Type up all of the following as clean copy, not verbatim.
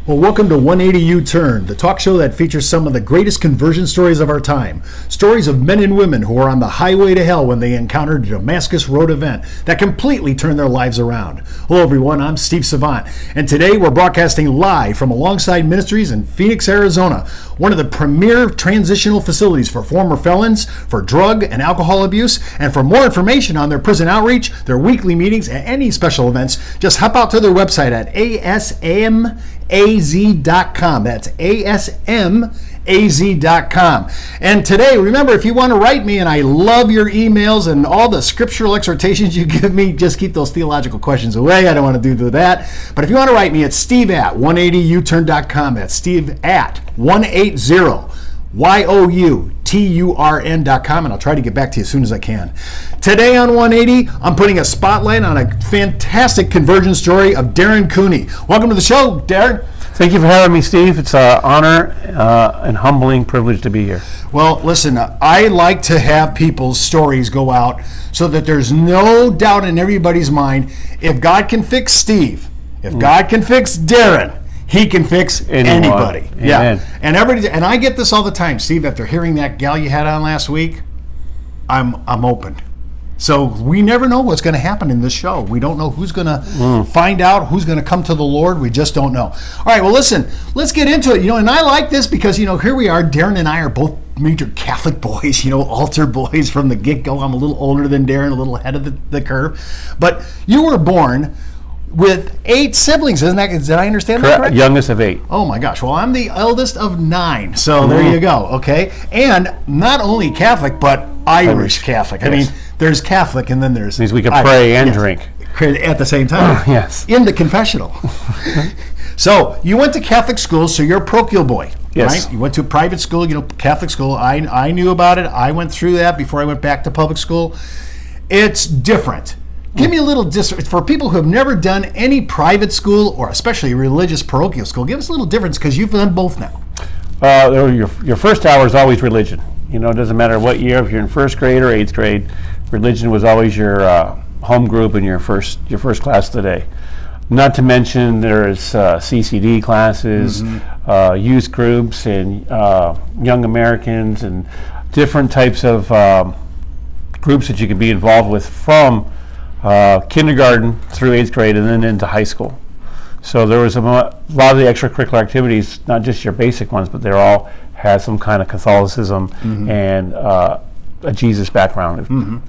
Well, welcome to 180 U-Turn, the talk show that features some of the greatest conversion stories of our time. Stories of men and women who are on the highway to hell when they encountered a Damascus Road event that completely turned their lives around. Hello, everyone. I'm Steve Savant, and today we're broadcasting live from Alongside Ministries in Phoenix, Arizona, one of the premier transitional facilities for former felons, for drug and alcohol abuse, and for more information on their prison outreach, their weekly meetings, and any special events, just hop out to their website at asmaz.com. That's asmaz.com. And today, remember, if you want to write me, and I love your emails and all the scriptural exhortations you give me, just keep those theological questions away. I don't want to do that. But if you want to write me, it's steve at 180uturn.com. That's steve at 180youturn.com, and I'll try to get back to you as soon as I can. Today on 180, I'm putting a spotlight on a fantastic conversion story of Darren Cooney. Welcome to the show, Darren. Thank you for having me, Steve. It's an honor and humbling privilege to be here. Well, listen, I like to have people's stories go out so that there's no doubt in everybody's mind, if God can fix Steve, if God can fix Darren, He can fix anybody. Amen. Yeah. And I get this all the time, Steve, after hearing that gal you had on last week, I'm open. So we never know what's going to happen in this show. We don't know who's going to find out, who's going to come to the Lord. We just don't know. All right, well, listen, let's get into it. And I like this because, here we are. Darren and I are both major Catholic boys, altar boys from the get-go. I'm a little older than Darren, a little ahead of the curve. But you were born with 8 siblings, isn't that? Did I understand that correct? Youngest of 8. Oh my gosh! Well, I'm the eldest of 9, so there you go. Okay, and not only Catholic, but Irish Catholic. Yes. I mean, there's Catholic, and then there's means we can pray and drink at the same time. Yes, in the confessional. So you went to Catholic school, so you're a parochial boy. Yes. Right? You went to a private school, Catholic school. I knew about it. I went through that before I went back to public school. It's different. Give me a little for people who have never done any private school or especially religious parochial school. Give us a little difference because you've done both now. Your first hour is always religion. It doesn't matter what year, if you're in 1st grade or 8th grade, religion was always your home group and your first class of the day. Not to mention there's CCD classes, youth groups, and young Americans, and different types of groups that you can be involved with from kindergarten through 8th grade and then into high school. So there was a lot of the extracurricular activities, not just your basic ones, but they all had some kind of Catholicism and a Jesus background.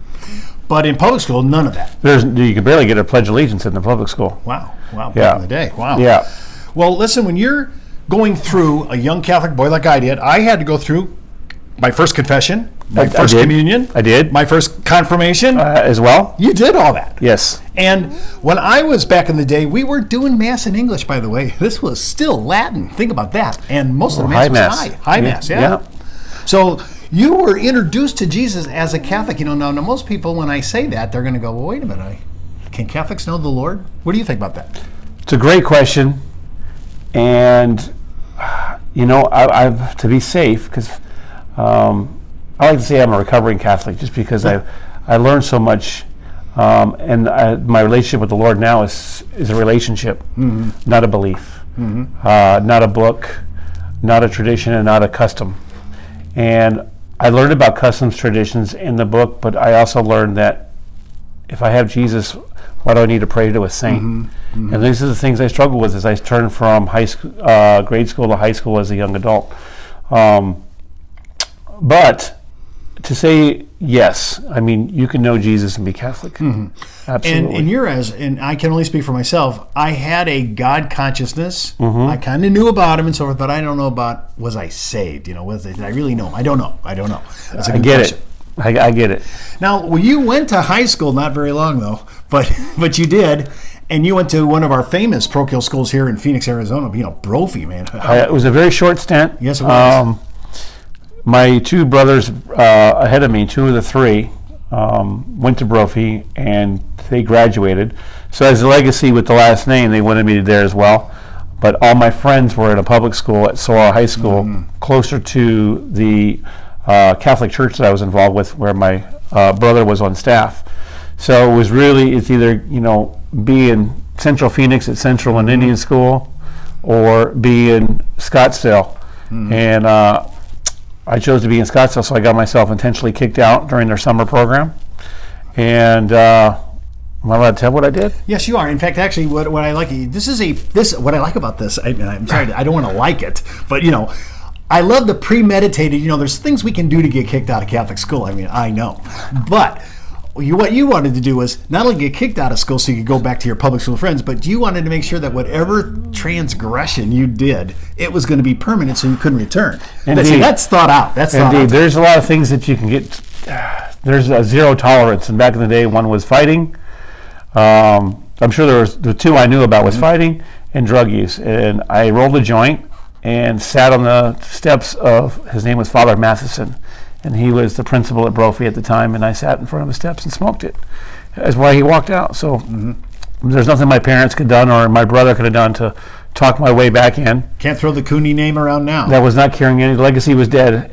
But in public school, none of that. You could barely get a Pledge of Allegiance in the public school. Wow, back in the day. Wow. Yeah. Well, listen, when you're going through, a young Catholic boy like I did, I had to go through my first confession, my first communion. I did. My first confirmation. As well. You did all that. Yes. And when I was back in the day, we were doing Mass in English, by the way. This was still Latin. Think about that. And most of the Mass was high Mass, yeah. So you were introduced to Jesus as a Catholic. Now most people, when I say that, they're going to go, well, wait a minute. Can Catholics know the Lord? What do you think about that? It's a great question. And, to be safe, because I like to say I'm a recovering Catholic just because I learned so much, and my relationship with the Lord now is a relationship, not a belief, not a book, not a tradition, and not a custom. And I learned about customs, traditions in the book, but I also learned that if I have Jesus, why do I need to pray to a saint? And these are the things I struggle with as I turned from grade school to high school as a young adult. But to say yes, you can know Jesus and be Catholic. Absolutely. And I can only speak for myself. I had a God consciousness. I kind of knew about him and so forth, but I don't know about, was I saved? Did I really know him? I don't know. That's a good question. I get it. Now, you went to high school, not very long though, but you did. And you went to one of our famous parochial schools here in Phoenix, Arizona. Brophy, man. It was a very short stint. Yes, it was. My 2 brothers ahead of me, 2 of the 3, went to Brophy, and they graduated. So as a legacy with the last name, they wanted me there as well. But all my friends were at a public school at Sorrel High School, closer to the Catholic church that I was involved with, where my brother was on staff. So it was really, it's either, be in Central Phoenix at Central and Indian School, or be in Scottsdale. And I chose to be in Scottsdale, so I got myself intentionally kicked out during their summer program. And am I allowed to tell what I did? Yes, you are. In fact, actually, what I like what I like about this. I'm sorry, I don't want to like it, but I love the premeditated. There's things we can do to get kicked out of Catholic school. I mean, I know, but what you wanted to do was not only get kicked out of school so you could go back to your public school friends, but you wanted to make sure that whatever transgression you did, it was going to be permanent so you couldn't return. Indeed. See, that's thought out. Indeed. There's a lot of things that you can get. There's a zero tolerance, and back in the day, one was fighting. I'm sure there was the two I knew about was fighting and drug use. And I rolled a joint and sat on the steps of, his name was Father Matheson, and he was the principal at Brophy at the time, and I sat in front of the steps and smoked it. That's why he walked out. So there's nothing my parents could have done or my brother could have done to talk my way back in. Can't throw the Cooney name around now. That was not carrying any legacy, was dead.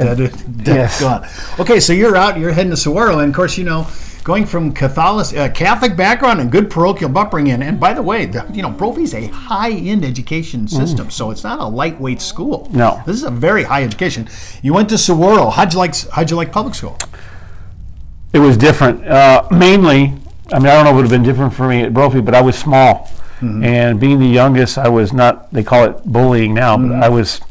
Yes. Gone. Okay, so you're out, you're heading to Saguaro, and of course, going from Catholic background and good parochial upbringing, and by the way, Brophy's a high-end education system, so it's not a lightweight school. No, this is a very high education. You went to Saguaro. How'd you like public school? It was different. Mainly, I don't know if it would have been different for me at Brophy, but I was small, and being the youngest, I was not. They call it bullying now, but I was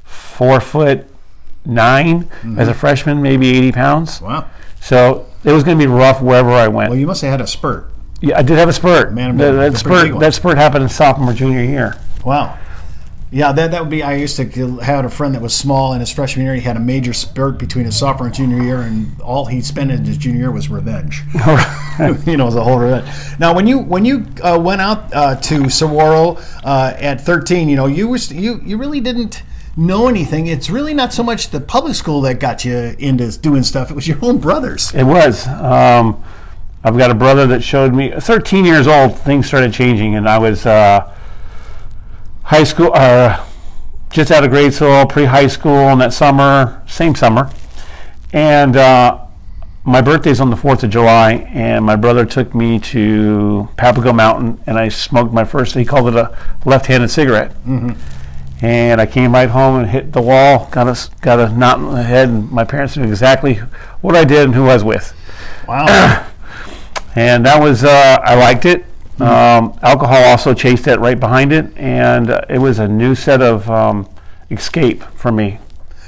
4'9" as a freshman, maybe 80 pounds. Wow. So it was going to be rough wherever I went. Well, you must have had a spurt. Yeah, I did have a spurt. That spurt happened in sophomore, junior year. Wow. Yeah, that would be. I used to have a friend that was small in his freshman year. He had a major spurt between his sophomore and junior year, and all he spent in his junior year was revenge. It was a whole revenge. Now, when you went out to Saguaro at 13, you really didn't know anything. It's really not so much the public school that got you into doing stuff. It was your own brothers. It was. I've got a brother that showed me. 13 years old, things started changing, and I was high school, just out of grade school, pre-high school, in that same summer. And my birthday's on the 4th of July, and my brother took me to Papago Mountain, and I smoked my first, he called it a left-handed cigarette. And I came right home and hit the wall, got a knot in the head, and my parents knew exactly what I did and who I was with. Wow. And that was, I liked it. Alcohol also chased it right behind it, and it was a new set of escape for me.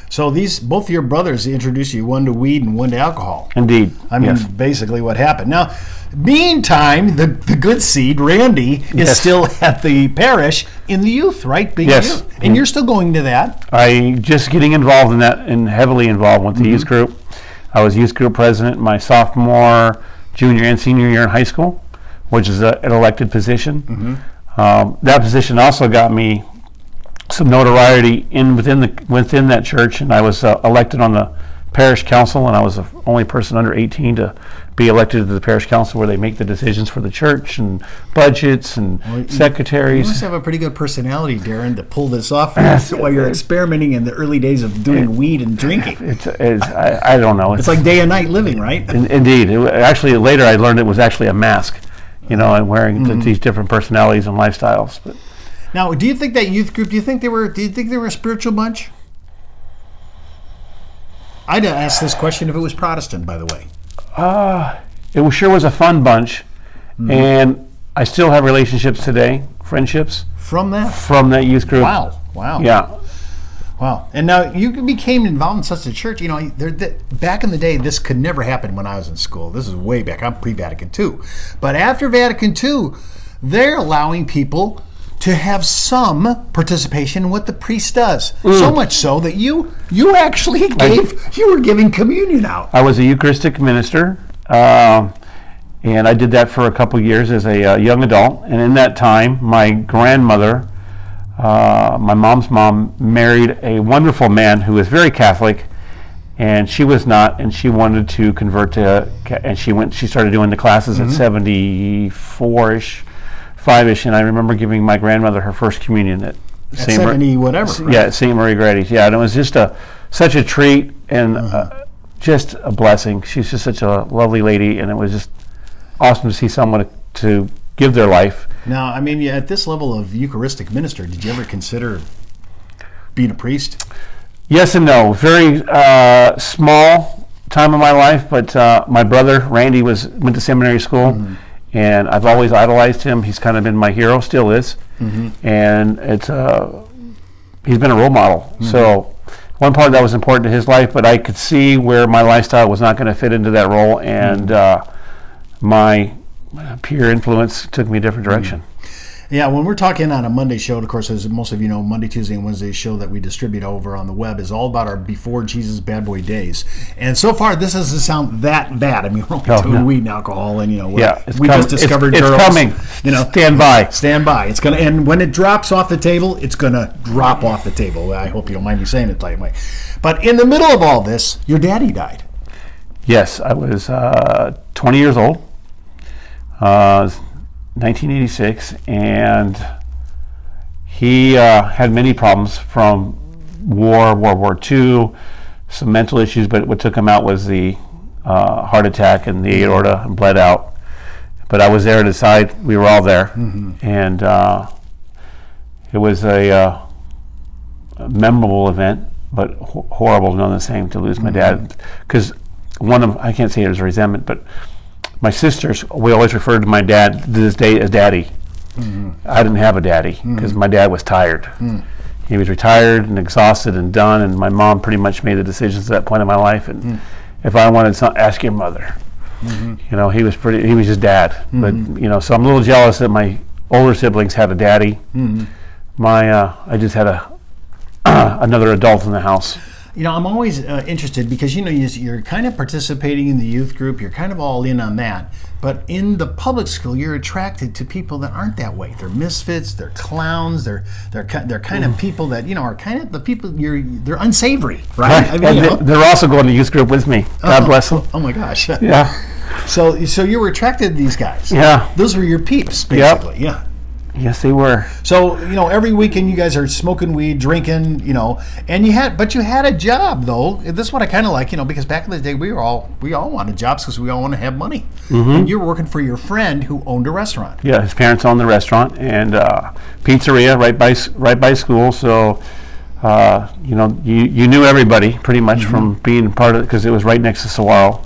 So both your brothers introduced you, one to weed and one to alcohol. Indeed. Yes. Basically what happened. Now, meantime, the good seed, Randy, is still at the parish in the youth, right? Being yes. Youth. And you're still going to that. I just getting involved in that and heavily involved with the youth group. I was youth group president my sophomore, junior, and senior year in high school, which is an elected position. That position also got me some notoriety within that church, and I was elected on the parish council, and I was the only person under 18 to be elected to the parish council, where they make the decisions for the church and budgets and secretaries. You must have a pretty good personality, Darren, to pull this off while you're experimenting in the early days of doing weed and drinking. I don't know. It's like day and night living, right? Indeed. Actually, later I learned it was actually a mask, and wearing these different personalities and lifestyles. But now, do you think that youth group? Do you think they were a spiritual bunch? I'd ask this question if it was Protestant, by the way. It sure was a fun bunch, and I still have relationships today, friendships from that youth group. Wow. Yeah. Wow. And now you became involved in such a church. Back in the day, this could never happen when I was in school. This is way back. I'm pre-Vatican II. But after Vatican II, they're allowing people to have some participation in what the priest does. So much so that you actually you were giving communion out. I was a Eucharistic minister, and I did that for a couple years as a young adult. And in that time, my grandmother, my mom's mom, married a wonderful man who was very Catholic, and she was not, and she wanted to convert to, and she started doing the classes at 74-ish. 5-ish, and I remember giving my grandmother her first communion at St. 70 whatever. Right? Yeah, at St. Marie Grady's. Yeah, and it was just such a treat and just a blessing. She's just such a lovely lady, and it was just awesome to see someone to give their life Now, I mean, at this level of Eucharistic minister, did you ever consider being a priest? Yes and no. Very small time of my life, but my brother Randy went to seminary school, and I've always idolized him. He's kind of been my hero, still is, and he's been a role model. So one part that was important to his life, but I could see where my lifestyle was not going to fit into that role, and my peer influence took me a different direction. Yeah, when we're talking on a Monday show, of course, as most of you know, Monday, Tuesday, and Wednesday show that we distribute over on the web is all about our before Jesus bad boy days. And so far, this doesn't sound that bad. I mean, we're only doing weed and alcohol, and we just discovered it's girls. coming. Stand by. Stand by. It's gonna, and when it drops off the table, it's gonna drop off the table. I hope you don't mind me saying it that way. But in the middle of all this, your daddy died. Yes, I was 20 years old. 1986, and he had many problems from World War II, some mental issues, but what took him out was the heart attack and the aorta, and bled out. But I was there at his side. We were all there, and it was a memorable event, but horrible none the same to lose my dad. Because I can't say it was resentment, but my sisters, we always referred to my dad to this day as Daddy. I didn't have a daddy because my dad was tired. He was retired and exhausted and done, and my mom pretty much made the decisions at that point in my life. And if I wanted something, ask your mother. He was just dad. But so I'm a little jealous that my older siblings had a daddy. I just had another adult in the house. I'm always interested because, you're kind of participating in the youth group. You're kind of all in on that. But in the public school, you're attracted to people that aren't that way. They're misfits. They're clowns. They're kind of people that, are kind of the people they're unsavory, right? I mean, they're also going to youth group with me. God bless them. Oh, my gosh. Yeah. So you were attracted to these guys. Yeah. Those were your peeps, basically. Yep. Yeah. Yes, they were. So, every weekend you guys are smoking weed, drinking, and you had a job though. This is what I kind of like, because back in the day we all wanted jobs because we all want to have money. And you were working for your friend who owned a restaurant. Yeah, his parents owned the restaurant and pizzeria right by school. So, you knew everybody pretty much from being part of it because it was right next to Saguaro.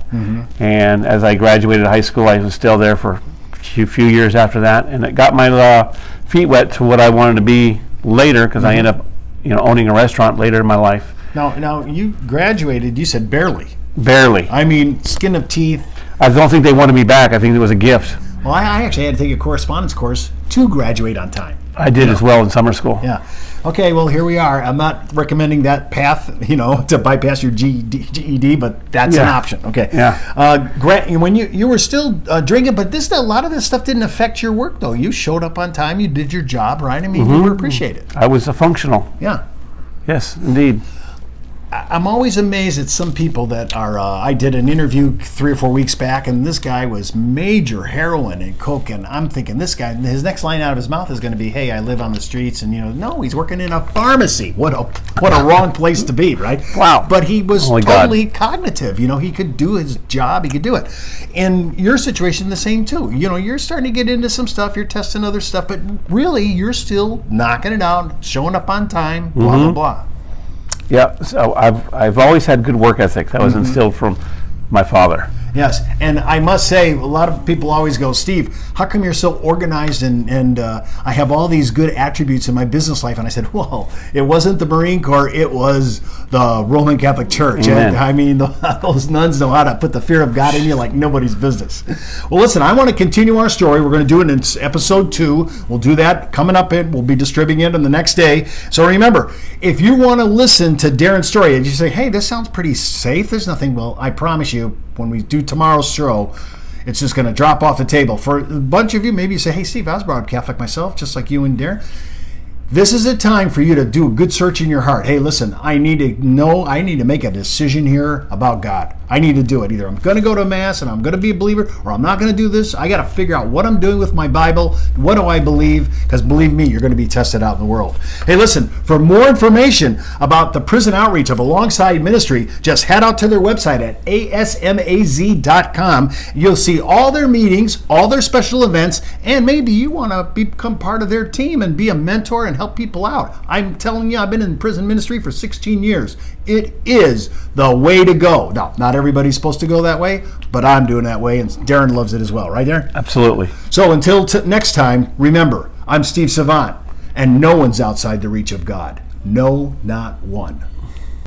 And as I graduated high school, I was still there for few years after that, and it got my feet wet to what I wanted to be later because I ended up owning a restaurant later in my life. Now you graduated, you said barely. I mean, skin of teeth. I don't think they wanted me back. I think it was a gift. Well, I actually had to take a correspondence course to graduate on time. I did as well in summer school. Yeah. Okay, well, here we are. I'm not recommending that path, to bypass your GED, but that's an option. Okay. Yeah. Grant, when you were still drinking, but a lot of this stuff didn't affect your work, though. You showed up on time. You did your job, right? I mean, you were appreciated. I was functional. Yeah. Yes, indeed. I'm always amazed at some people that are, I did an interview 3 or 4 weeks back, and this guy was major heroin and coke, and I'm thinking this guy, his next line out of his mouth is going to be, hey, I live on the streets, and no, he's working in a pharmacy. What a wrong place to be, right? Wow. But he was totally cognitive. He could do his job, he could do it. In your situation, the same too. You're starting to get into some stuff, you're testing other stuff, but really, you're still knocking it out, showing up on time, blah, blah, blah. Yeah, so I've always had good work ethic. That was instilled from my father. Yes, and I must say, a lot of people always go, Steve, how come you're so organized and I have all these good attributes in my business life? And I said, well, it wasn't the Marine Corps, it was the Roman Catholic Church. And, I mean, those nuns know how to put the fear of God in you like nobody's business. Well, listen, I want to continue our story. We're going to do it in episode 2. We'll do that coming up. We'll be distributing it on the next day. So remember, if you want to listen to Darren's story and you say, hey, this sounds pretty safe, there's nothing, well, I promise you, when we do tomorrow's show, it's just going to drop off the table. For a bunch of you, maybe you say, hey, Steve, I was brought up Catholic myself, just like you and Darren. This is a time for you to do a good search in your heart. Hey, listen, I need to make a decision here about God. I need to do it. Either I'm going to go to Mass and I'm going to be a believer, or I'm not going to do this. I got to figure out what I'm doing with my Bible. What do I believe? Because believe me, you're going to be tested out in the world. Hey, listen, for more information about the prison outreach of Alongside Ministry, just head out to their website at asmaz.com. You'll see all their meetings, all their special events, and maybe you want to become part of their team and be a mentor and help people out. I'm telling you, I've been in prison ministry for 16 years. It is the way to go. Now, not everybody's supposed to go that way, but I'm doing that way, and Darren loves it as well. Right, Darren? Absolutely. So until next time, remember, I'm Steve Savant, and no one's outside the reach of God. No, not one.